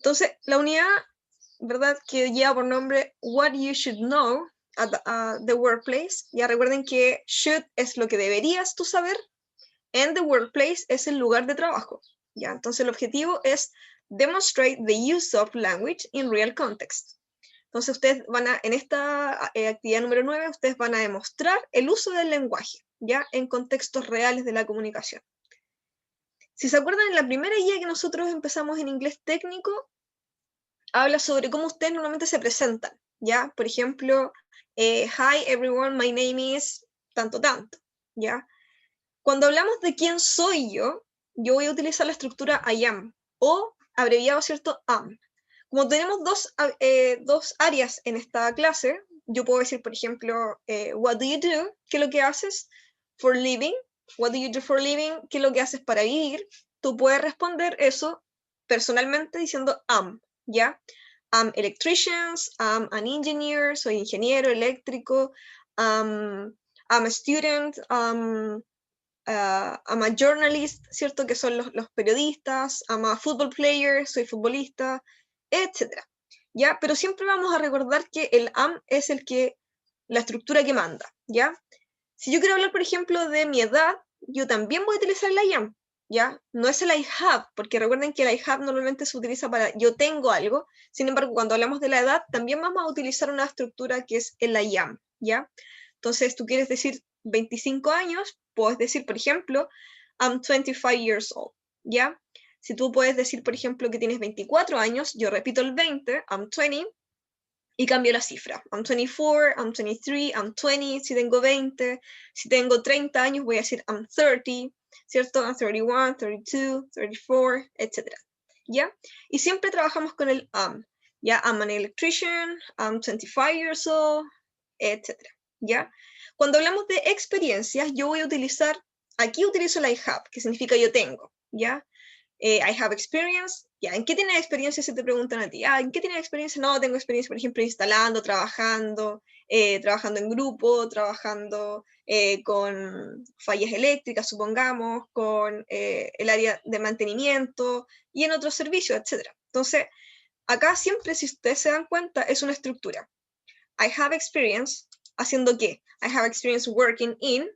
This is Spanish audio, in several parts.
Entonces, la unidad, ¿verdad?, que lleva por nombre What You Should Know at the Workplace. Ya recuerden que should es lo que deberías tú saber, and the workplace es el lugar de trabajo. Ya, entonces el objetivo es demonstrate the use of language in real context. Entonces ustedes van a, en esta actividad número 9, ustedes van a demostrar el uso del lenguaje, ya, en contextos reales de la comunicación. Si se acuerdan, en la primera guía que nosotros empezamos en inglés técnico, habla sobre cómo ustedes normalmente se presentan, ¿ya? Por ejemplo, hi everyone, my name is tanto, ¿ya? Cuando hablamos de quién soy yo voy a utilizar la estructura I am, o abreviado, ¿cierto? Am. Como tenemos dos áreas en esta clase, yo puedo decir, por ejemplo, what do you do? ¿Qué es lo que haces for living? What do you do for living? ¿Qué es lo que haces para vivir? Tú puedes responder eso personalmente diciendo am, ¿ya? I'm electricians, I'm an engineer, soy ingeniero eléctrico, I'm a student, I'm a journalist, ¿cierto? Que son los periodistas, I'm a football player, soy futbolista, etc. ¿Ya? Pero siempre vamos a recordar que el am es la estructura que manda, ¿ya? Si yo quiero hablar, por ejemplo, de mi edad, yo también voy a utilizar el I am, ¿ya? No es el I have, porque recuerden que el I have normalmente se utiliza para yo tengo algo, sin embargo, cuando hablamos de la edad, también vamos a utilizar una estructura que es el I am, ¿ya? Entonces, tú quieres decir 25 años, puedes decir, por ejemplo, I'm 25 years old, ¿ya? Si tú puedes decir, por ejemplo, que tienes 24 años, yo repito el 20, I'm 20, y cambio la cifra. I'm 24, I'm 23, I'm 20, si tengo 20, si tengo 30 años voy a decir I'm 30, ¿cierto? I'm 31, 32, 34, etc. ¿Ya? Y siempre trabajamos con el am. ¿Ya? I'm an electrician, I'm 25 years old, etc. ¿Ya? Cuando hablamos de experiencias, yo voy a utilizar, aquí utilizo el I have, que significa yo tengo, ¿ya? I have experience, ya, ¿en qué tienes experiencia si te preguntan a ti? ¿En qué tienes experiencia? No, tengo experiencia, por ejemplo, instalando, trabajando en grupo, trabajando con fallas eléctricas, supongamos, con el área de mantenimiento y en otros servicios, etc. Entonces, acá siempre, si ustedes se dan cuenta, es una estructura. I have experience, ¿haciendo qué? I have experience working in,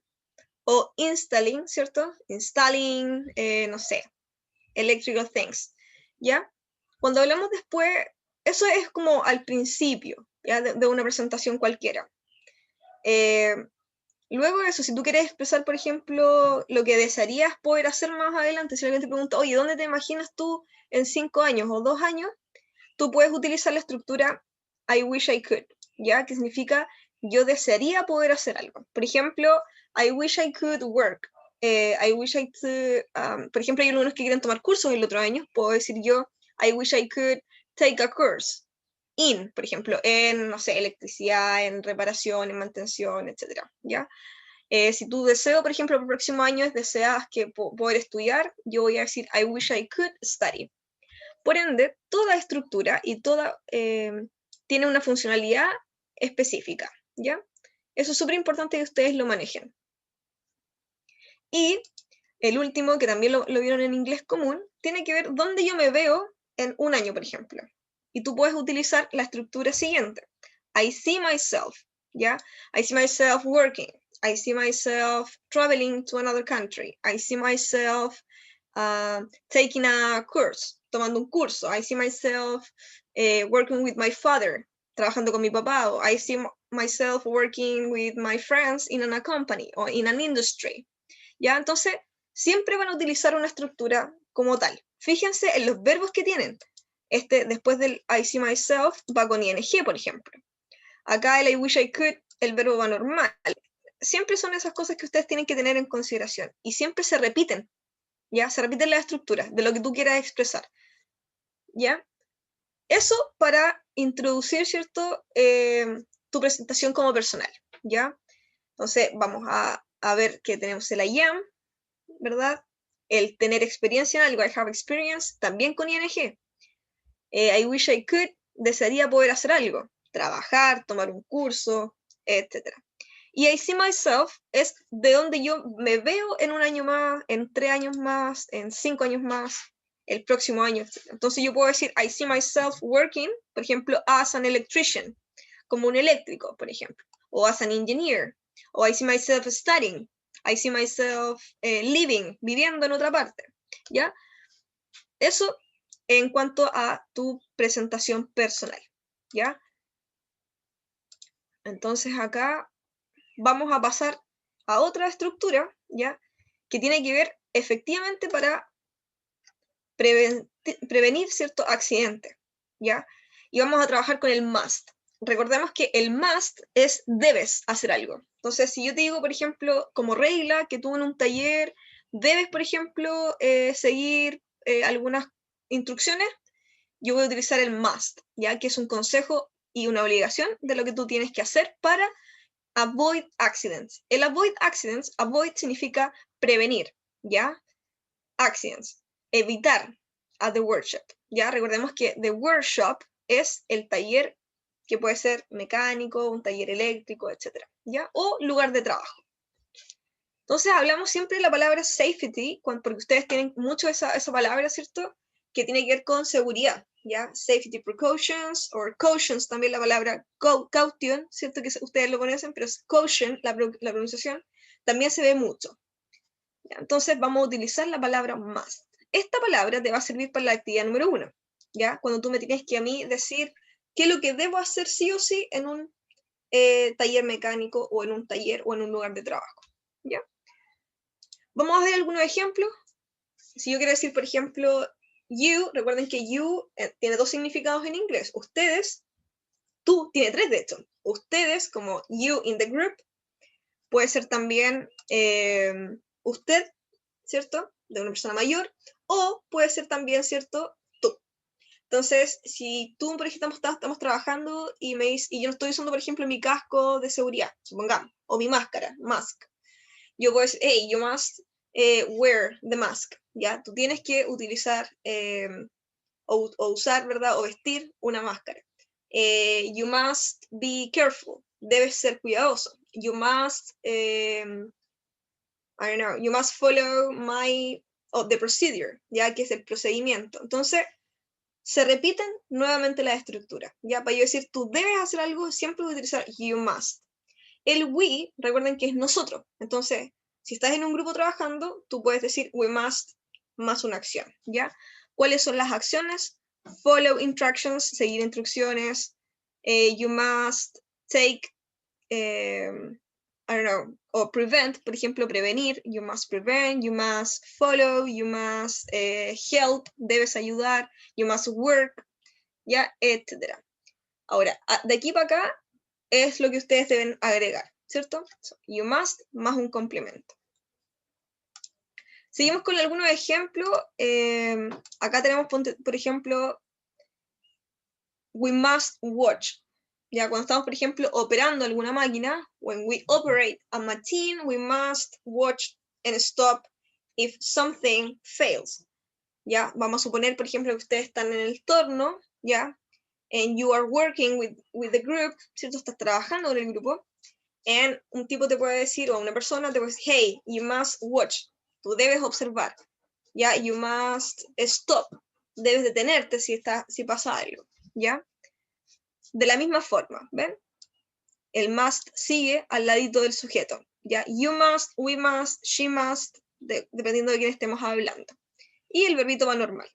o installing, ¿cierto? Installing, no sé, electrical things, ¿ya? Cuando hablamos después, eso es como al principio, ¿ya? De una presentación cualquiera. Luego de eso, si tú quieres expresar, por ejemplo, lo que desearías poder hacer más adelante, si alguien te pregunta, oye, ¿dónde te imaginas tú en 5 años o 2 años? Tú puedes utilizar la estructura I wish I could, ¿ya? Que significa yo desearía poder hacer algo. Por ejemplo, I wish I could work. I wish I could, por ejemplo, hay algunos que quieren tomar cursos el otro año, puedo decir yo, I wish I could take a course in, por ejemplo, en, no sé, electricidad, en reparación, en mantención, etc. ¿Ya? Si tu deseo, por ejemplo, para el próximo año deseas que poder estudiar, yo voy a decir I wish I could study. Por ende, toda estructura y toda tiene una funcionalidad específica, ¿ya? Eso es súper importante que ustedes lo manejen. Y el último, que también lo vieron en inglés común, tiene que ver dónde yo me veo en un año, por ejemplo. Y tú puedes utilizar la estructura siguiente. I see myself, ¿ya? I see myself working. I see myself traveling to another country. I see myself taking a course, tomando un curso. I see myself working with my father, trabajando con mi papá. O I see myself working with my friends in a company or in an industry. ¿Ya? Entonces, siempre van a utilizar una estructura como tal. Fíjense en los verbos que tienen. Después del I see myself, va con ing, por ejemplo. Acá el I wish I could, el verbo va normal. Siempre son esas cosas que ustedes tienen que tener en consideración. Y siempre se repiten, ¿ya? Se repiten las estructuras de lo que tú quieras expresar, ¿ya? Eso para introducir, ¿cierto? Tu presentación como personal, ¿ya? Entonces, vamos a ver que tenemos el I am, ¿verdad? El tener experiencia en algo, I have experience, también con ing. I wish I could, desearía poder hacer algo, trabajar, tomar un curso, etc. Y I see myself es de donde yo me veo en un año más, en 3 años más, en 5 años más, el próximo año, etc. Entonces yo puedo decir, I see myself working, por ejemplo, as an electrician, como un eléctrico, por ejemplo, o as an engineer, o I see myself studying, I see myself living, viviendo en otra parte, ¿ya? Eso en cuanto a tu presentación personal, ¿ya? Entonces acá vamos a pasar a otra estructura, ¿ya? Que tiene que ver efectivamente para prevenir cierto accidente, ¿ya? Y vamos a trabajar con el must. Recordemos que el must es debes hacer algo. Entonces, si yo te digo, por ejemplo, como regla, que tú en un taller debes, por ejemplo, seguir algunas instrucciones, yo voy a utilizar el must, ya que es un consejo y una obligación de lo que tú tienes que hacer para avoid accidents. El avoid accidents, avoid significa prevenir, ¿ya? Accidents, evitar a the workshop, ¿ya? Recordemos que the workshop es el taller que puede ser mecánico, un taller eléctrico, etc., ¿ya? O lugar de trabajo. Entonces hablamos siempre de la palabra safety, porque ustedes tienen mucho esa palabra, ¿cierto? Que tiene que ver con seguridad, ¿ya? Safety precautions, o cautions, también la palabra caution, ¿cierto? Que ustedes lo conocen, pero es caution, la pronunciación, también se ve mucho. ¿Ya? Entonces vamos a utilizar la palabra must. Esta palabra te va a servir para la actividad número 1, ¿ya? Cuando tú me tienes que a mí decir qué es lo que debo hacer sí o sí en un taller mecánico, o en un taller, o en un lugar de trabajo, ¿ya? Vamos a ver algunos ejemplos. Si yo quiero decir, por ejemplo, you, recuerden que you tiene 2 significados en inglés. Ustedes, tú, tiene 3 de hecho. Ustedes, como you in the group, puede ser también usted, ¿cierto? De una persona mayor, o puede ser también, ¿cierto? Tú. Entonces, si tú, por ejemplo, estamos trabajando y yo no estoy usando, por ejemplo, mi casco de seguridad, supongamos, o mi máscara, mask, yo puedo decir, hey, you must wear the mask, ¿ya? Tú tienes que utilizar o usar, ¿verdad? O vestir una máscara. You must be careful, debes ser cuidadoso. You must, I don't know, you must follow the procedure, ¿ya? Que es el procedimiento. Entonces, se repiten nuevamente las estructuras, ¿ya? Para yo decir, tú debes hacer algo, siempre voy a utilizar you must. El we, recuerden que es nosotros. Entonces, si estás en un grupo trabajando, tú puedes decir we must más una acción, ¿ya? ¿Cuáles son las acciones? Follow instructions, seguir instrucciones. You must take, I don't know, o prevent, por ejemplo, prevenir. You must prevent, you must follow, you must help, debes ayudar, you must work, ¿ya? Etcétera. Ahora, de aquí para acá es lo que ustedes deben agregar, ¿cierto? So, you must más un complemento. Seguimos con algunos ejemplos. Acá tenemos, por ejemplo, we must watch. Ya cuando estamos, por ejemplo, operando alguna máquina, when we operate a machine, we must watch and stop if something fails. Ya, vamos a suponer, por ejemplo, que ustedes están en el torno, ya, and you are working with the group, ¿cierto? Estás trabajando con el grupo, and un tipo te puede decir, o una persona te puede decir, hey, you must watch, tú debes observar, ya, you must stop, debes detenerte si pasa algo, ya. De la misma forma, ¿ven? El must sigue al ladito del sujeto, ya, you must, we must, she must, dependiendo de quién estemos hablando. Y el verbito va normal.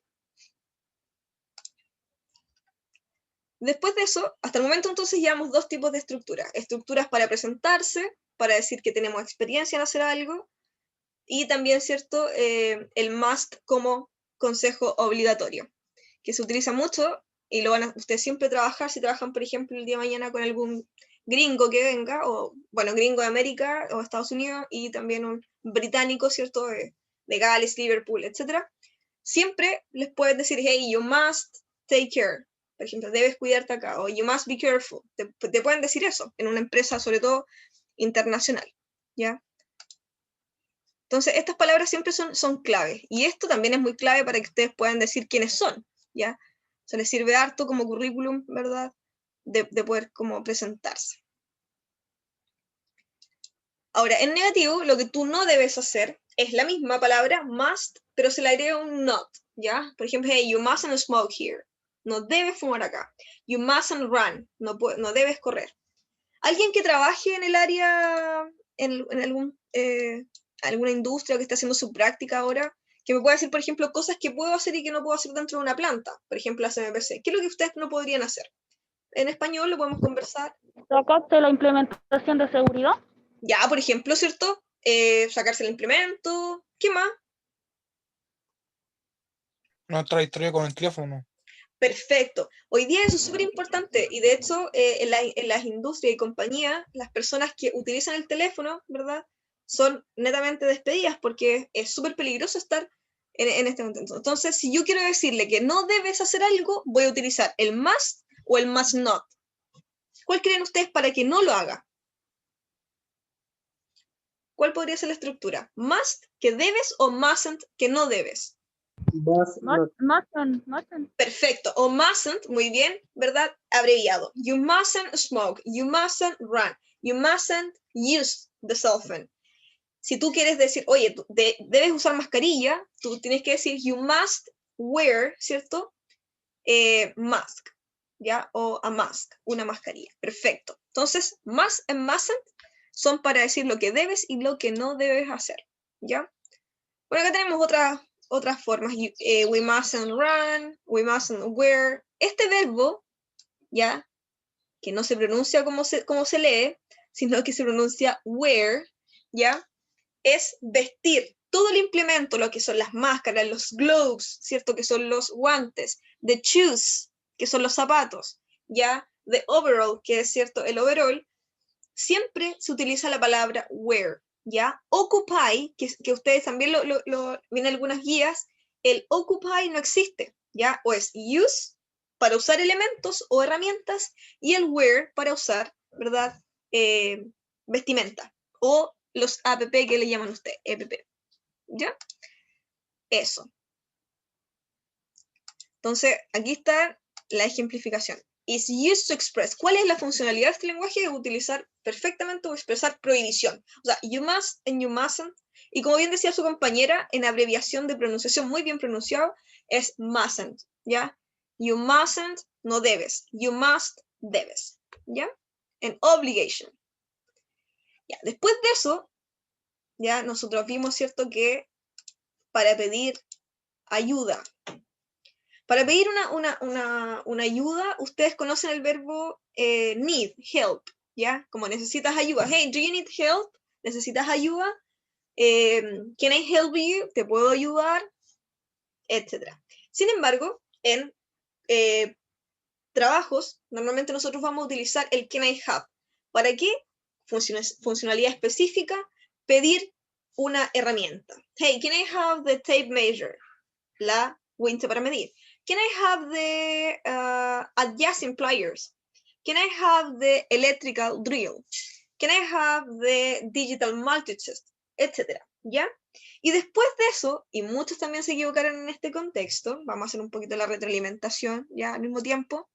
Después de eso, hasta el momento entonces llevamos 2 tipos de estructuras. Estructuras para presentarse, para decir que tenemos experiencia en hacer algo, y también, ¿cierto? El must como consejo obligatorio, que se utiliza mucho y lo van a ustedes siempre trabajar si trabajan, por ejemplo, el día de mañana con algún gringo que venga, o bueno, gringo de América o Estados Unidos, y también un británico, ¿cierto? De Gales, Liverpool, etc. Siempre les puedes decir, hey, you must take care. Por ejemplo, debes cuidarte acá, o you must be careful. Te pueden decir eso en una empresa, sobre todo internacional, ¿ya? Entonces, estas palabras siempre son claves, y esto también es muy clave para que ustedes puedan decir quiénes son, ¿ya? Se les sirve harto como currículum, ¿verdad? De poder como presentarse. Ahora, en negativo, lo que tú no debes hacer es la misma palabra, must, pero se le agrega un not, ¿ya? Por ejemplo, hey, you mustn't smoke here. No debes fumar acá. You mustn't run. No debes correr. Alguien que trabaje en el área, en alguna industria que esté haciendo su práctica ahora, que me pueda decir, por ejemplo, cosas que puedo hacer y que no puedo hacer dentro de una planta. Por ejemplo, la CMPC. ¿Qué es lo que ustedes no podrían hacer? En español lo podemos conversar. ¿Sacaste la implementación de seguridad? Ya, por ejemplo, ¿cierto? Sacarse el implemento. ¿Qué más? No entrar historia con el teléfono. Perfecto. Hoy día eso es súper importante y de hecho en las industrias y compañías, las personas que utilizan el teléfono, ¿verdad? Son netamente despedidas porque es súper peligroso estar en este momento. Entonces, si yo quiero decirle que no debes hacer algo, voy a utilizar el must o el must not. ¿Cuál creen ustedes para que no lo haga? ¿Cuál podría ser la estructura? Must, que debes, o mustn't, que no debes. Mustn't. Perfecto. O mustn't, muy bien, ¿verdad? Abreviado. You mustn't smoke. You mustn't run. You mustn't use the cell phone. Si tú quieres decir, oye, debes usar mascarilla, tú tienes que decir you must wear, ¿cierto? Mask, ¿ya? O a mask, una mascarilla. Perfecto. Entonces, must and mustn't son para decir lo que debes y lo que no debes hacer, ¿ya? Bueno, acá tenemos otras formas. We mustn't run, we mustn't wear. Este verbo, ¿ya? Que no se pronuncia como se lee, sino que se pronuncia wear, ¿ya? Es vestir. Todo el implemento, lo que son las máscaras, los gloves, ¿cierto? Que son los guantes. The shoes, que son los zapatos, ¿ya? The overall, que es cierto, el overall. Siempre se utiliza la palabra wear, ¿ya? Occupy, que ustedes también lo ven en algunas guías, el occupy no existe, ¿ya? O es use, para usar elementos o herramientas, y el wear para usar, ¿verdad? Vestimenta, o los app que le llaman ustedes, EPP, ¿ya? Eso. Entonces, aquí está la ejemplificación. Is used to express. ¿Cuál es la funcionalidad de este lenguaje? Es utilizar perfectamente o expresar prohibición. O sea, you must and you mustn't. Y como bien decía su compañera, en abreviación de pronunciación muy bien pronunciado, es mustn't, ¿ya? You mustn't, no debes. You must, debes, ¿ya? En obligation. Ya, después de eso, ya nosotros vimos, ¿cierto? Que para pedir ayuda, para pedir una ayuda, ustedes conocen el verbo need, help, ¿ya? Como necesitas ayuda. Hey, do you need help? ¿Necesitas ayuda? Can I help you? ¿Te puedo ayudar? Etcétera. Sin embargo, en trabajos, normalmente nosotros vamos a utilizar el can I have. ¿Para qué? Funcionalidad específica, pedir una herramienta. Hey, can I have the tape measure? La wincha para medir. Can I have the adjusting pliers? Can I have the electrical drill? Can I have the digital multitest? Etcétera, ¿ya? Y después de eso, y muchos también se equivocaron en este contexto, vamos a hacer un poquito la retroalimentación ya al mismo tiempo.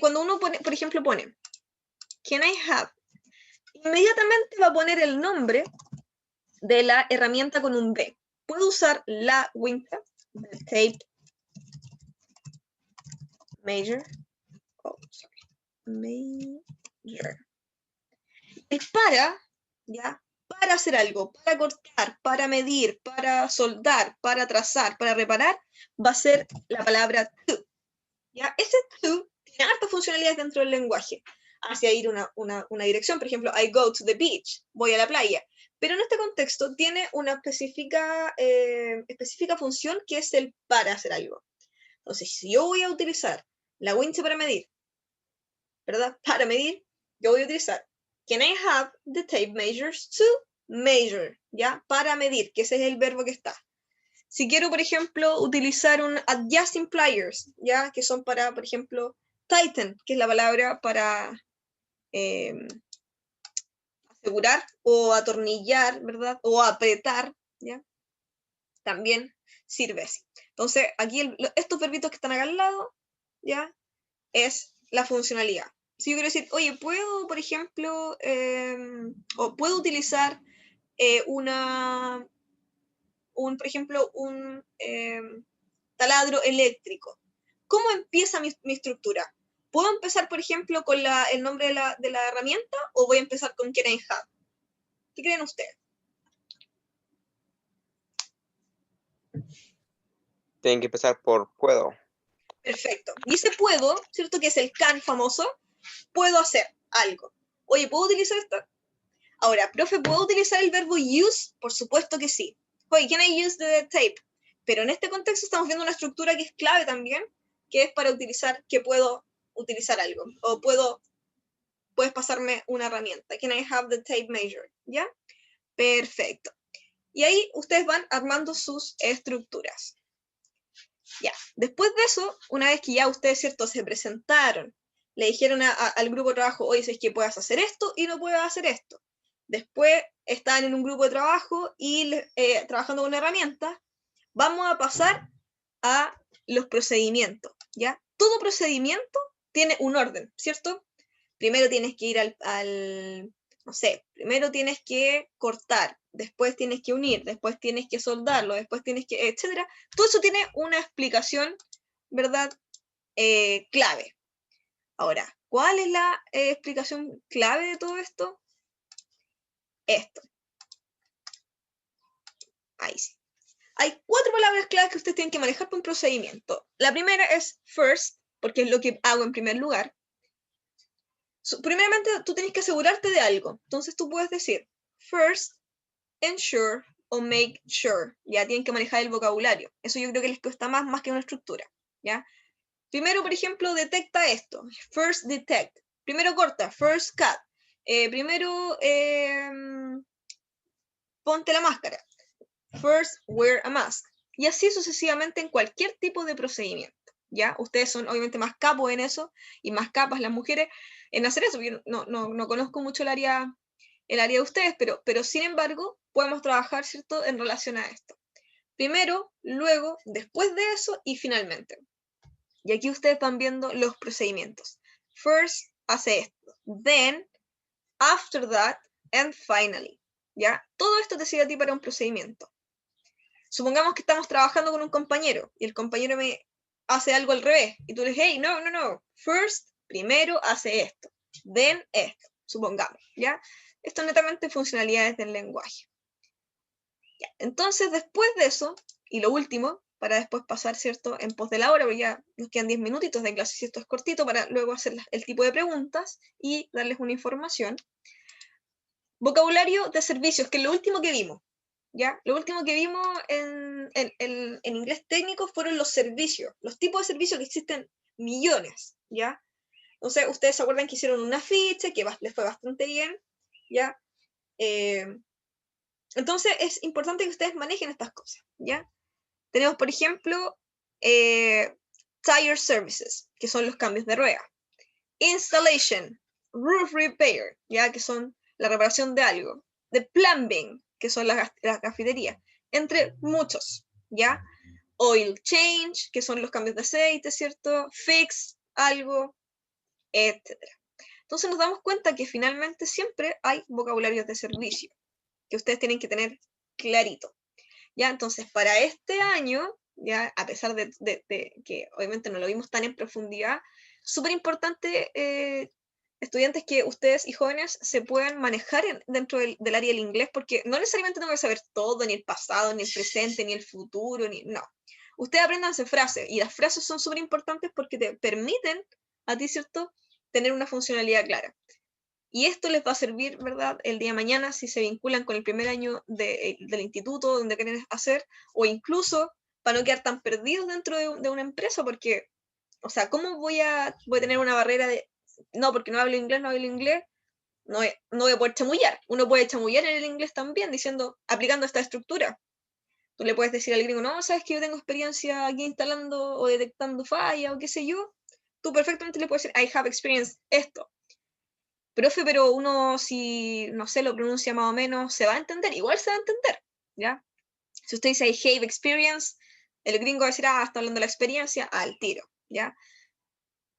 Cuando uno pone, por ejemplo, pone Can I have, inmediatamente va a poner el nombre de la herramienta con un D. Puedo usar la wincha, the tape measure. Oh, sorry. Measure. Es para, ¿ya? Para hacer algo, para cortar, para medir, para soldar, para trazar, para reparar, va a ser la palabra to. ¿Ya? Ese to tiene hartas funcionalidades dentro del lenguaje. Hacia ir una dirección, por ejemplo, I go to the beach, voy a la playa. Pero en este contexto tiene una específica función que es el para hacer algo. Entonces, si yo voy a utilizar la wincha para medir, ¿verdad? Para medir, yo voy a utilizar Can I have the tape measures to measure? ¿Ya? Para medir, que ese es el verbo que está. Si quiero, por ejemplo, utilizar un adjusting pliers, ¿ya? Que son para, por ejemplo, tighten, que es la palabra para asegurar o atornillar, ¿verdad? O apretar, ¿ya? También sirve así. Entonces, aquí estos verbitos que están acá al lado, ¿ya? Es la funcionalidad. Si yo quiero decir, oye, ¿puedo, por ejemplo, o puedo utilizar por ejemplo, un taladro eléctrico. ¿Cómo empieza mi estructura? ¿Puedo empezar, por ejemplo, con el nombre de la herramienta o voy a empezar con Can I Have? ¿Qué creen ustedes? Tienen que empezar por puedo. Perfecto. Y ese puedo, ¿cierto? Que es el can famoso, puedo hacer algo. Oye, ¿puedo utilizar esto? Ahora, profe, ¿puedo utilizar el verbo use? Por supuesto que sí. Oye, can I use the tape? Pero en este contexto estamos viendo una estructura que es clave también, que es para utilizar, que puedo utilizar algo. O puedes pasarme una herramienta. Can I have the tape measure? ¿Ya? Perfecto. Y ahí ustedes van armando sus estructuras. Ya, después de eso, una vez que ya ustedes, ¿cierto?, se presentaron, le dijeron al grupo de trabajo, oye, es que puedas hacer esto y no puedes hacer esto. Después están en un grupo de trabajo y trabajando con una herramienta, vamos a pasar a los procedimientos, ¿ya? Todo procedimiento tiene un orden, ¿cierto? Primero tienes que ir no sé, primero tienes que cortar, después tienes que unir, después tienes que soldarlo, después tienes que, etcétera. Todo eso tiene una explicación, ¿verdad? Clave. Ahora, ¿cuál es la explicación clave de todo esto? Esto. Ahí sí. Hay 4 palabras claves que ustedes tienen que manejar para un procedimiento. La primera es first, porque es lo que hago en primer lugar. Primeramente, tú tienes que asegurarte de algo. Entonces tú puedes decir, first, ensure o make sure. Ya tienen que manejar el vocabulario. Eso yo creo que les cuesta más que una estructura. ¿Ya? Primero, por ejemplo, detecta esto. First detect. Primero corta. First cut. Primero ponte la máscara. First wear a mask. Y así sucesivamente en cualquier tipo de procedimiento. ¿Ya? Ustedes son obviamente más capos en eso y más capas las mujeres en hacer eso. Yo no conozco mucho el área de ustedes, pero sin embargo podemos trabajar, ¿cierto?, en relación a esto. Primero, luego, después de eso y finalmente. Y aquí ustedes van viendo los procedimientos. First, hace esto. Then, after that, and finally. ¿Ya? Todo esto te sirve a ti para un procedimiento. Supongamos que estamos trabajando con un compañero y el compañero me hace algo al revés. Y tú le dices, hey, no. First, primero hace esto. Then, esto. Supongamos, ¿ya? Esto es netamente funcionalidades del lenguaje. Ya. Entonces, después de eso, y lo último, para después pasar, ¿cierto?, en pos de la hora, porque ya nos quedan 10 minutitos de clase, si esto es cortito, para luego hacer el tipo de preguntas y darles una información. Vocabulario de servicios, que es lo último que vimos. ¿Ya? Lo último que vimos en inglés técnico fueron los servicios, los tipos de servicios que existen millones, ¿ya? Entonces, ustedes se acuerdan que hicieron una ficha que les fue bastante bien, ¿ya? Entonces, es importante que ustedes manejen estas cosas, ¿ya? Tenemos, por ejemplo, tire services, que son los cambios de rueda. Installation, roof repair, ¿ya? Que son la reparación de algo. The plumbing, que son las cafeterías, entre muchos, ¿ya? Oil change, que son los cambios de aceite, ¿cierto? Fix, algo, etc. Entonces nos damos cuenta que finalmente siempre hay vocabularios de servicio, que ustedes tienen que tener clarito, ¿ya? Entonces, para este año, ya, a pesar de que obviamente no lo vimos tan en profundidad, súper importante, estudiantes, que ustedes y jóvenes se puedan manejar dentro del área del inglés, porque no necesariamente tengo que saber todo, ni el pasado, ni el presente, ni el futuro, no. Ustedes apréndanse frases, y las frases son súper importantes porque te permiten a ti, ¿cierto?, tener una funcionalidad clara. Y esto les va a servir, ¿verdad?, el día de mañana si se vinculan con el primer año del instituto donde quieren hacer, o incluso para no quedar tan perdidos dentro de una empresa, porque, o sea, ¿cómo voy a tener una barrera de, no, porque no hablo inglés, no voy a poder chamullar? Uno puede chamullar en el inglés también, aplicando esta estructura. Tú le puedes decir al gringo, no, sabes que yo tengo experiencia aquí instalando o detectando fallas o qué sé yo. Tú perfectamente le puedes decir, I have experience esto. Profe, pero uno, si, no sé, lo pronuncia más o menos, se va a entender, igual se va a entender, ¿ya? Si usted dice I have experience, el gringo va a decir, está hablando de la experiencia, al tiro, ¿ya?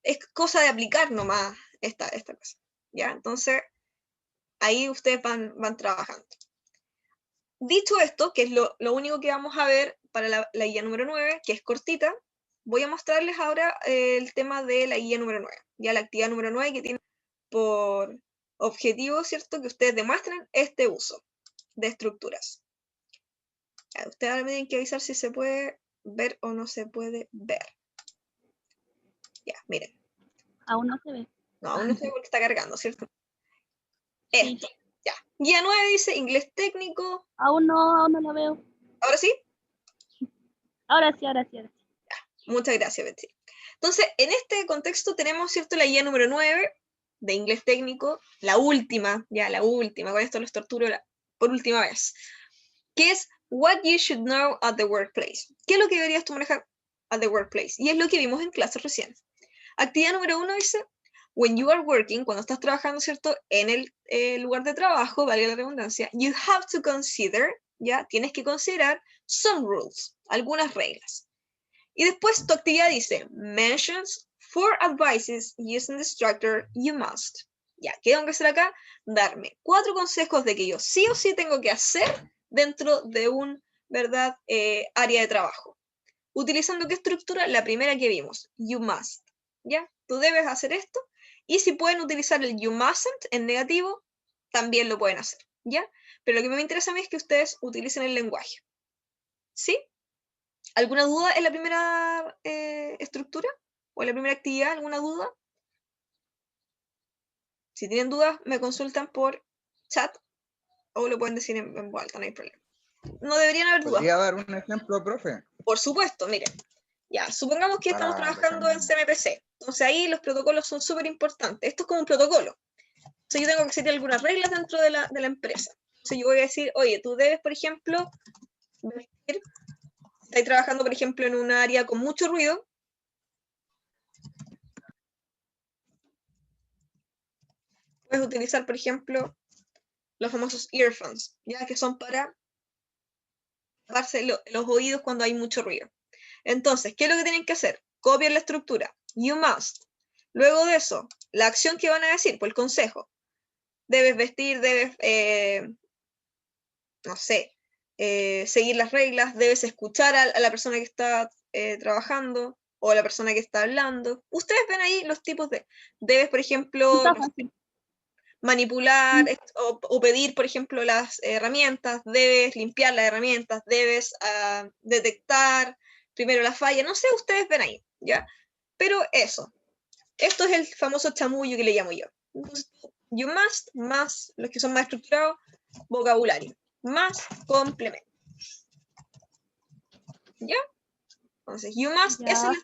Es cosa de aplicar nomás esta cosa, ¿ya? Entonces, ahí ustedes van trabajando. dicho esto, que es lo único que vamos a ver para la guía número 9, que es cortita, voy a mostrarles ahora el tema de la guía número 9. Ya la actividad número 9 que tiene por objetivo, ¿cierto? Que ustedes demuestren este uso de estructuras. Ya, ustedes ahora me tienen que avisar si se puede ver o no se puede ver. Ya, miren. Aún no se ve. No, aún no sé porque está cargando, ¿cierto? Sí. Esto, ya. Guía 9 dice inglés técnico. Aún no lo veo. ¿Ahora sí? Ahora sí, ahora sí, ahora sí. Muchas gracias, Betsy. Entonces, en este contexto tenemos, ¿cierto? La guía número 9 de inglés técnico, la última, con esto los torturo por última vez, que es What you should know at the workplace. ¿Qué es lo que deberías tú manejar at the workplace? Y es lo que vimos en clase recién. Actividad número 1 dice, when you are working, cuando estás trabajando, ¿cierto? En el lugar de trabajo, valga la redundancia, you have to consider, ya, tienes que considerar some rules, algunas reglas. Y después tu actividad dice, mentions 4 advices using the structure you must. Ya, ¿qué tengo que hacer acá? Darme 4 consejos de que yo sí o sí tengo que hacer dentro de un, ¿verdad? Área de trabajo. ¿Utilizando qué estructura? La primera que vimos, you must. ¿Ya? Tú debes hacer esto. Y si pueden utilizar el you mustn't en negativo, también lo pueden hacer. ¿Ya? Pero lo que me interesa a mí es que ustedes utilicen el lenguaje. ¿Sí? ¿Alguna duda en la primera estructura? ¿O en la primera actividad? ¿Alguna duda? Si tienen dudas, me consultan por chat o lo pueden decir en voz alta, no hay problema. No deberían haber dudas. ¿Podría dar un ejemplo, profe? Por supuesto, miren. Ya, supongamos que estamos Para trabajando en CMPC. Entonces ahí los protocolos son súper importantes. Esto es como un protocolo. Entonces yo tengo que seguir algunas reglas dentro de la empresa. Entonces yo voy a decir, oye, tú debes, por ejemplo, vestir, estás trabajando, por ejemplo, en un área con mucho ruido. Puedes utilizar, por ejemplo, los famosos earphones, ya que son para taparse los oídos cuando hay mucho ruido. Entonces, ¿qué es lo que tienen que hacer? Copiar la estructura. You must. Luego de eso, la acción que van a decir, pues el consejo. Debes vestir, debes, no sé, seguir las reglas, debes escuchar a la persona que está trabajando o a la persona que está hablando. Ustedes ven ahí los tipos de... Debes, por ejemplo, Está no sé, fácil. manipular o pedir, por ejemplo, las herramientas, debes limpiar las herramientas, debes detectar primero la falla, no sé, ustedes ven ahí, ¿ya? Pero eso, esto es el famoso chamullo que le llamo yo. Entonces, you must, más, los que son más estructurados, vocabulario, más complemento. ¿Ya? Entonces, you must Ya. es el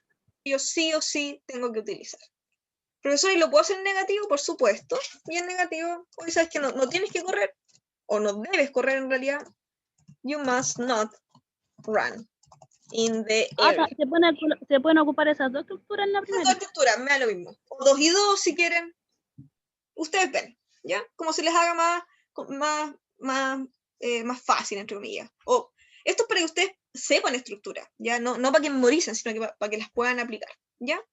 que yo sí o sí tengo que utilizar. Profesor, ¿y lo puedo hacer en negativo? Por supuesto. Y en negativo, hoy sabes que no tienes que correr, o no debes correr en realidad. You must not run in the area. Se pueden ocupar esas dos estructuras en la Esas primera. dos estructuras, me da lo mismo. O 2 y 2 si quieren. Ustedes ven, ¿ya? Como se les haga más fácil, entre comillas. O esto es para que ustedes sepan estructura, ¿ya? No para que memoricen, sino que para que las puedan aplicar, ¿ya?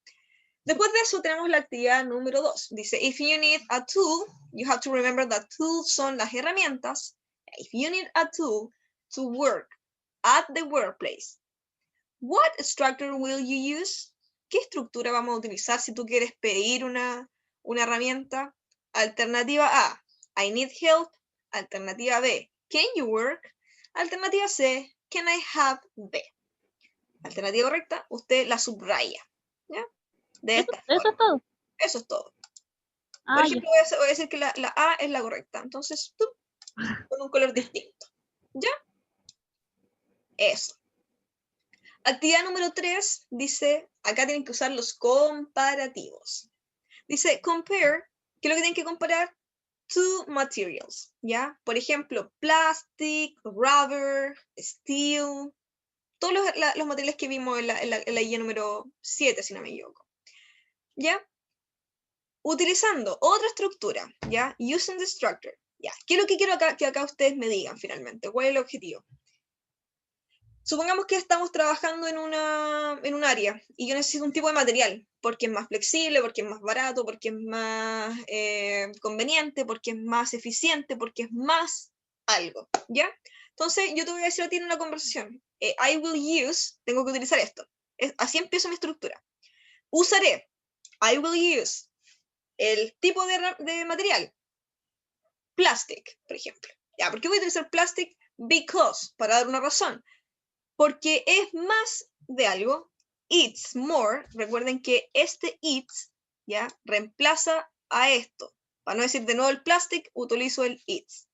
Después de eso tenemos la actividad número 2. Dice, if you need a tool, you have to remember that tools son las herramientas. If you need a tool to work at the workplace, what structure will you use? ¿Qué estructura vamos a utilizar si tú quieres pedir una herramienta? Alternativa A, I need help. Alternativa B, can you work? Alternativa C, can I have B? Alternativa correcta, usted la subraya, ¿ya? De esta forma. Eso es todo. Eso es todo. Ah, Por ejemplo, voy a decir que la A es la correcta. Entonces, tú, con un color distinto. ¿Ya? Eso. Actividad número 3 dice, acá tienen que usar los comparativos. Dice, compare, ¿qué es lo que tienen que comparar? Two materials, ¿ya? Por ejemplo, plastic, rubber, steel, todos los materiales que vimos en la guía número 7, si no me equivoco. ¿Ya? Utilizando otra estructura, ¿ya? Using the structure, ¿ya? ¿Qué es lo que quiero que acá ustedes me digan finalmente? ¿Cuál es el objetivo? Supongamos que estamos trabajando en un área y yo necesito un tipo de material, porque es más flexible, porque es más barato, porque es más conveniente, porque es más eficiente, porque es más algo, ¿ya? Entonces, yo te voy a decir a ti en una conversación, I will use, tengo que utilizar esto. Así empiezo mi estructura. Usaré, I will use, el tipo de material. Plastic, por ejemplo. Ya, ¿por qué voy a utilizar plastic? Because, para dar una razón. Porque es más de algo. It's more, recuerden que este it's, ya, reemplaza a esto. Para no decir de nuevo el plastic, utilizo el it's.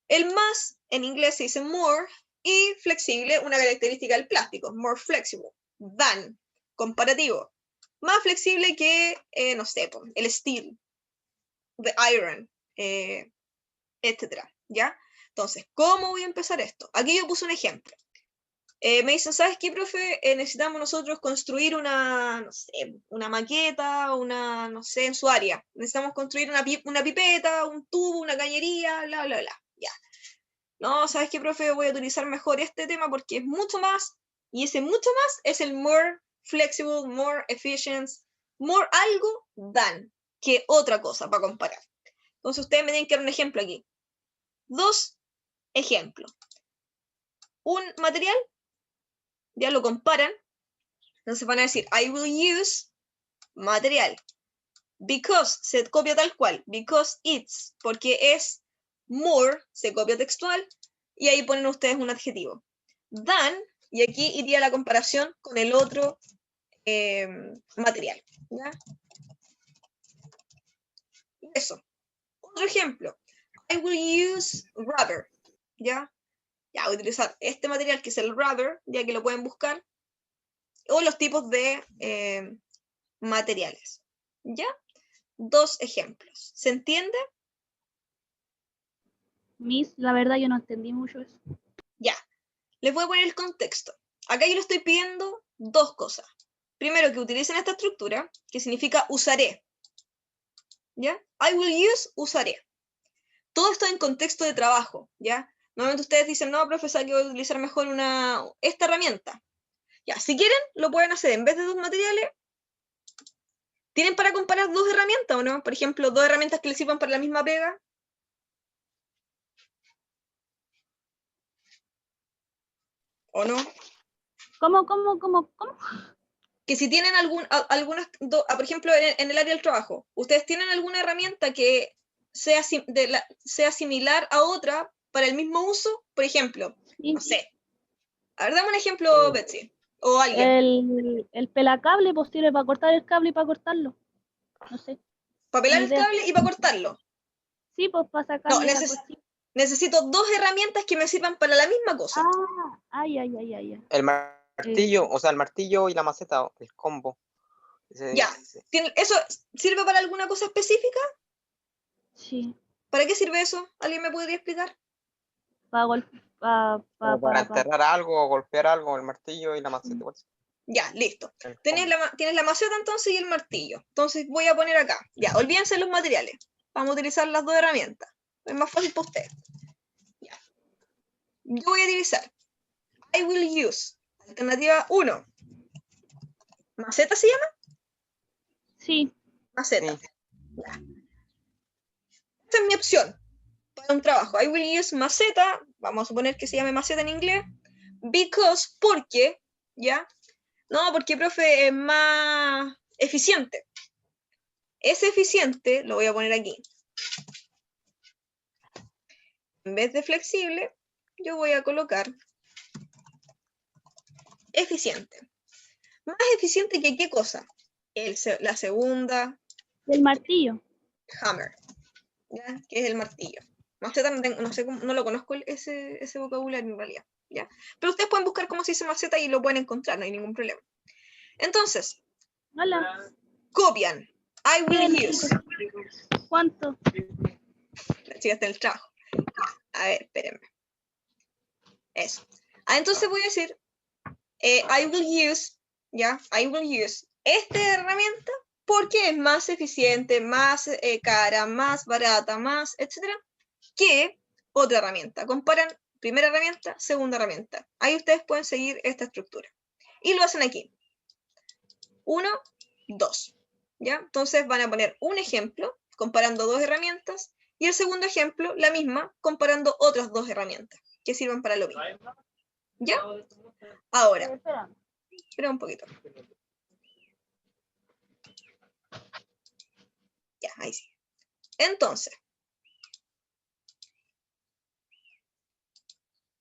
El más, en inglés se dice more, y flexible, una característica del plástico, more flexible, than, comparativo. Más flexible que, no sé, el steel, the iron, etcétera, ¿ya? Entonces, ¿cómo voy a empezar esto? Aquí yo puse un ejemplo. Me dicen, ¿sabes qué, profe? Necesitamos nosotros construir una, no sé, una maqueta, una, no sé, en su área. Necesitamos construir una pipeta, un tubo, una cañería, bla, bla, bla. Ya. No, ¿sabes qué, profe? Voy a utilizar mejor este tema porque es mucho más, y ese mucho más es el more flexible, more efficient, more algo than, que otra cosa para comparar. Entonces ustedes me tienen que dar un ejemplo aquí. Dos ejemplos. Un material, ya lo comparan, entonces van a decir, I will use material. Because se copia tal cual, because it's, porque es more, se copia textual, y ahí ponen ustedes un adjetivo. Than, y aquí iría la comparación con el otro material. ¿Ya? Eso. Otro ejemplo. I will use rubber. ¿Ya? Ya, voy a utilizar este material que es el rubber, ya que lo pueden buscar, o los tipos de materiales. ¿Ya? Dos ejemplos. ¿Se entiende? Miss, la verdad yo no entendí mucho eso. Ya. Les voy a poner el contexto. Acá yo le estoy pidiendo dos cosas. Primero, que utilicen esta estructura, que significa usaré. ¿Ya? I will use, usaré. Todo esto en contexto de trabajo, ¿ya? Normalmente ustedes dicen, no, profesor, que voy a utilizar mejor esta herramienta. Ya, si quieren, lo pueden hacer en vez de dos materiales. ¿Tienen para comparar dos herramientas o no? Por ejemplo, dos herramientas que les sirvan para la misma pega. ¿O no? ¿Cómo? Que si tienen algunas, por ejemplo, en el área del trabajo, ¿ustedes tienen alguna herramienta que sea similar a otra para el mismo uso? Por ejemplo, Sí. no sé. A ver, dame un ejemplo, Betsy. O alguien. El pelacable pues sirve para cortar el cable y para cortarlo. No sé. Para pelar Ni el idea. cable y para cortarlo. Sí, pues para No, sacarle la cuestión. necesito dos herramientas que me sirvan para la misma cosa. Ah, ay. El martillo, o sea, el martillo y la maceta, el combo. Ya. ¿Eso sirve para alguna cosa específica? Sí. ¿Para qué sirve eso? ¿Alguien me podría explicar? Para enterrar algo o golpear algo, el martillo y la maceta. Igual. Ya, listo. El Tienes la maceta entonces y el martillo. Entonces voy a poner acá. Ya, olvídense los materiales. Vamos a utilizar las dos herramientas. Es más fácil para ustedes. Ya. Yo voy a utilizar I will use. Alternativa 1. ¿Maceta se llama? Sí. Maceta. Sí. Ya. Esta es mi opción para un trabajo. I will use maceta. Vamos a suponer que se llame maceta en inglés. Because, porque, ¿ya? No, porque, profe, es más eficiente. Es eficiente, lo voy a poner aquí. En vez de flexible, yo voy a colocar eficiente. ¿Más eficiente que qué cosa? La segunda. El martillo. Hammer. ¿Ya? Que es el martillo. Maceta no sé no lo conozco ese vocabulario en realidad. ¿Ya? Pero ustedes pueden buscar cómo se dice maceta y lo pueden encontrar, no hay ningún problema. Entonces, Hola. copian. I will use. ¿Cuánto? La chica está en el trabajo. A ver, espérenme. Eso. Entonces voy a decir, I will use, ¿ya? I will use esta herramienta porque es más eficiente, más cara, más barata, más, etcétera, que otra herramienta. Comparan primera herramienta, segunda herramienta. Ahí ustedes pueden seguir esta estructura. Y lo hacen aquí. 1, 2. ¿Ya? Entonces van a poner un ejemplo comparando dos herramientas y el segundo ejemplo, la misma, comparando otras dos herramientas. que sirvan para lo mismo. ¿Ya? Ahora, espera un poquito. Ya, ahí sí. Entonces,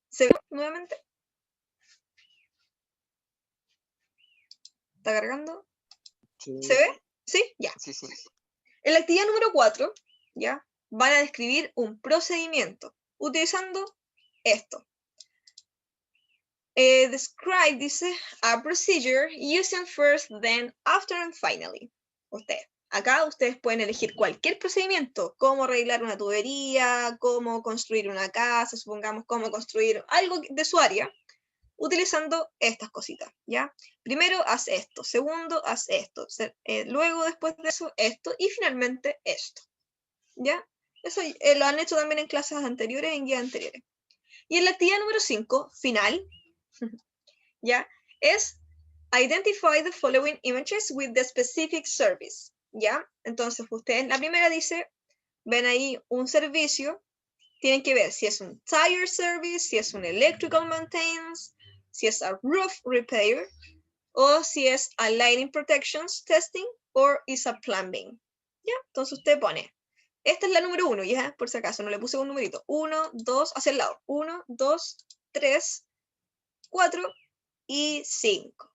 ¿se ve nuevamente? ¿Está cargando? Sí, ¿Se ve? ¿Sí? Ya. sí, sí. En la actividad número 4, ¿ya? Van a describir un procedimiento utilizando esto. Describe, dice, a procedure using first, then, after, and finally. Acá ustedes pueden elegir cualquier procedimiento, cómo arreglar una tubería, cómo construir una casa, supongamos cómo construir algo de su área, utilizando estas cositas, ¿ya? Primero, haz esto. Segundo, haz esto. Luego, después de eso, esto. Y finalmente, esto, ¿ya? Eso lo han hecho también en clases anteriores, en guías anteriores. Y en la actividad número 5, final, ¿ya? Es identify the following images with the specific service, ¿ya? Entonces, ustedes, la primera dice, ven ahí un servicio, tienen que ver si es un tire service, si es un electrical maintenance, si es a roof repair, o si es a lighting protections testing, or is a plumbing, ¿ya? Entonces usted pone, esta es la número 1, ¿ya? Por si acaso, no le puse un numerito. 1, 2, hacia el lado. 1, 2, 3, 4 y 5.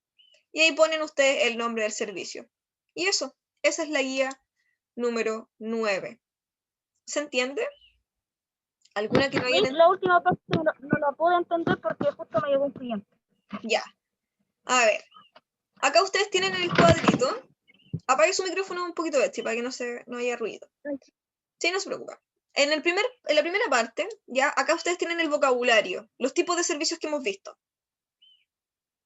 Y ahí ponen ustedes el nombre del servicio. Y eso, esa es la guía número 9. ¿Se entiende? ¿Alguna que no haya La última parte no la puedo entender porque justo me llegó un cliente. Ya. A ver. Acá ustedes tienen el cuadrito. Apague su micrófono un poquito, Betsy, para que no haya ruido. Sí, no se preocupa. En la primera parte, ya, acá ustedes tienen el vocabulario, los tipos de servicios que hemos visto.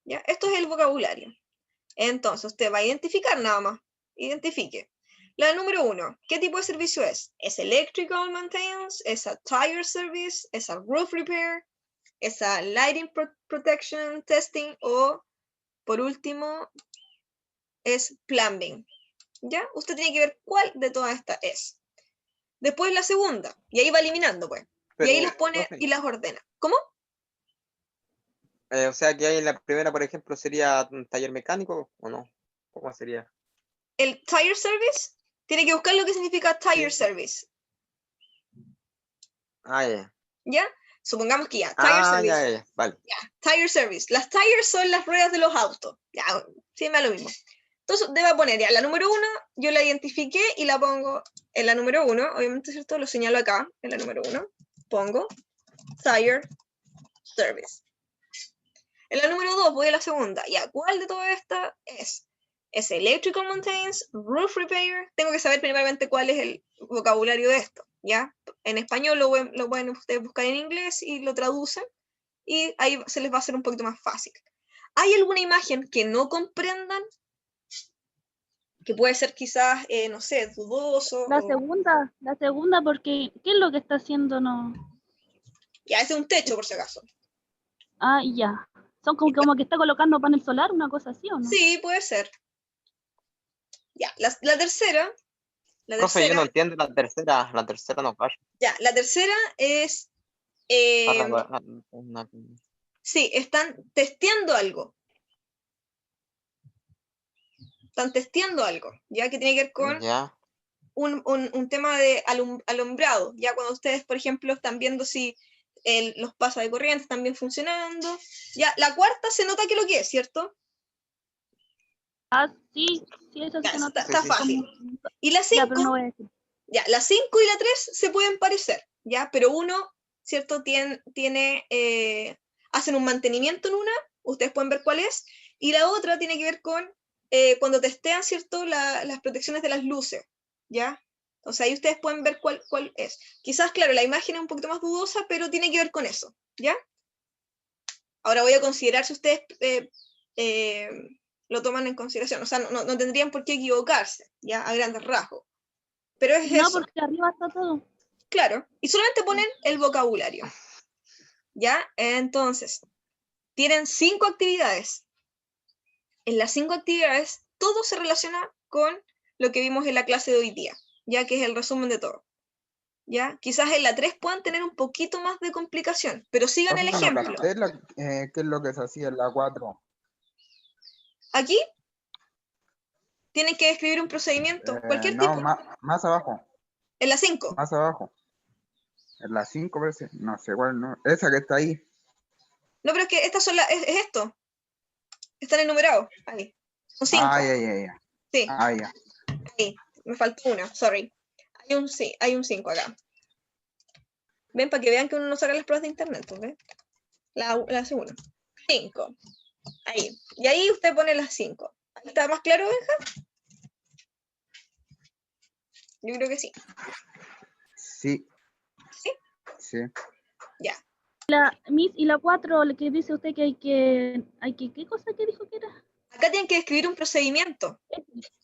¿Ya? Esto es el vocabulario. Entonces, usted va a identificar nada más. Identifique. La número 1, ¿qué tipo de servicio es? ¿Es electrical maintenance? ¿Es a tire service? ¿Es a roof repair? ¿Es a lighting protection testing? O, por último, es plumbing. ¿Ya? Usted tiene que ver cuál de todas estas es. Después la segunda, y ahí va eliminando, pues. Pero, y ahí las pone profe, y las ordena. ¿Cómo? o sea que ahí en la primera, por ejemplo, sería un taller mecánico, ¿o no? ¿Cómo sería? El tire service, tiene que buscar lo que significa tire Sí. service. Ah, ya. ¿Ya? Supongamos que ya, tire service. Ya, vale. Ya, tire service. Las tires son las ruedas de los autos. Ya, sí, me da lo mismo. Entonces, debe poner ya la número 1, yo la identifiqué y la pongo en la número 1. Obviamente, ¿cierto? Lo señalo acá, en la número 1. Pongo tire service. En la número 2 voy a la segunda. ¿Ya cuál de todas estas es? ¿Es electrical maintenance? ¿Roof repair? Tengo que saber primeramente cuál es el vocabulario de esto, ¿ya? En español lo pueden ustedes buscar en inglés y lo traducen y ahí se les va a hacer un poquito más fácil. ¿Hay alguna imagen que no comprendan? Que puede ser quizás, no sé, dudoso. La segunda, porque ¿qué es lo que está haciendo? No. Ya, ese es un techo, por si acaso. Ah, ya. Son como que está colocando panel solar, una cosa así, ¿o no? Sí, puede ser. Ya, la tercera. Profe, yo no entiendo la tercera no cacho. Ya, la tercera es... sí, están testeando algo. Están testeando algo, ya que tiene que ver con Ya. un tema de alumbrado. Ya cuando ustedes, por ejemplo, están viendo si los pasos de corriente están bien funcionando. Ya, la cuarta se nota que lo que es, ¿cierto? Ah, sí, eso Ya, se nota. está Sí. fácil. Y la Ya, pero no 5, voy a decir. ya, la 5 y la 3 se pueden parecer, ya, pero uno, ¿cierto? Hacen un mantenimiento en una, ustedes pueden ver cuál es, y la otra tiene que ver con cuando testean, ¿cierto? Las protecciones de las luces, ¿ya? Entonces ahí ustedes pueden ver cuál es. Quizás, claro, la imagen es un poquito más dudosa, pero tiene que ver con eso, ¿ya? Ahora voy a considerar si ustedes lo toman en consideración, o sea, no tendrían por qué equivocarse, ¿ya? A grandes rasgos. Pero es No, eso, porque arriba está todo. claro. Y solamente ponen el vocabulario. ¿Ya? Entonces, tienen 5 actividades. En las 5 actividades, todo se relaciona con lo que vimos en la clase de hoy día, ya que es el resumen de todo. ¿Ya? Quizás en la 3 puedan tener un poquito más de complicación, pero sigan el Profe, no ejemplo. capté qué es lo que se hacía en la 4. Aquí tienen que escribir un procedimiento, cualquier No, tipo. más abajo, En la 5. más abajo. En la 5 parece, no sé cuál, no. Esa que está ahí. No, pero es que estas son es esto. Están enumerados. Ahí. Son 5. Ah, ya. Sí, Ah, ya. ahí. Me faltó una, sorry. Hay un 5 acá. Ven, para que vean que uno no saca las pruebas de internet, pues, ¿ven? La segunda. 5. Ahí. Y ahí usted pone las 5. ¿Está más claro, Benja? Yo creo que sí. Sí. ¿Sí? Sí. Ya. Miss, y la 4, lo que dice usted que hay que, ¿qué cosa que dijo que era? Acá tienen que escribir un procedimiento.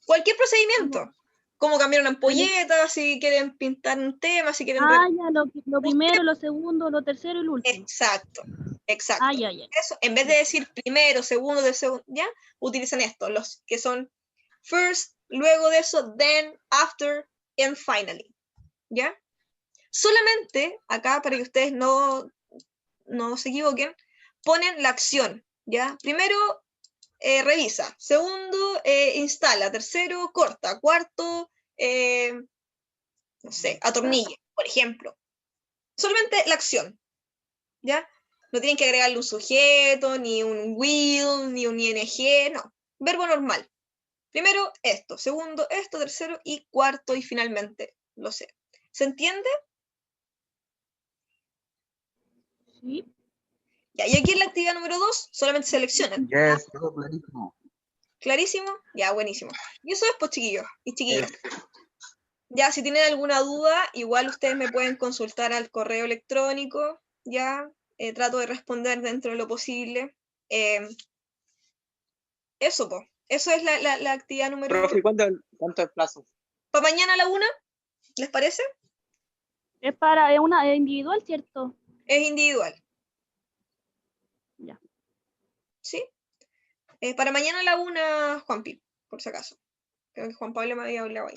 Cualquier procedimiento. Como cambiar una ampolleta, si quieren pintar un tema, si quieren ver. Ah, ya, lo primero, lo segundo, lo tercero y lo último. Exacto. Ah, ya. Eso, en vez de decir primero, segundo, ¿ya? Utilizan esto, los que son first, luego de eso, then, after, and finally. ¿Ya? Solamente acá, para que ustedes no se equivoquen, ponen la acción. ¿Ya? Primero, revisa. Segundo, instala. Tercero, corta. Cuarto, no sé, atornilla, por ejemplo. Solamente la acción. ¿Ya? No tienen que agregarle un sujeto, ni un will, ni un ing, no. Verbo normal. Primero esto, segundo esto, tercero y cuarto y finalmente lo sé. ¿Se entiende? Sí. Ya, y aquí en la actividad número 2 solamente seleccionan. Yes, todo clarísimo. ¿Clarísimo? Ya, buenísimo. Y eso es, pues, chiquillos y chiquillas. Ya, si tienen alguna duda, igual ustedes me pueden consultar al correo electrónico, ya, trato de responder dentro de lo posible. Eso, pues, eso es la actividad número 2. Profe, ¿cuánto es el plazo? ¿Para mañana a la 1? ¿Les parece? Es individual, ¿cierto? Es individual. Ya. ¿Sí? Para mañana a la 1, Juanpi, por si acaso. Creo que Juan Pablo me había hablado ahí.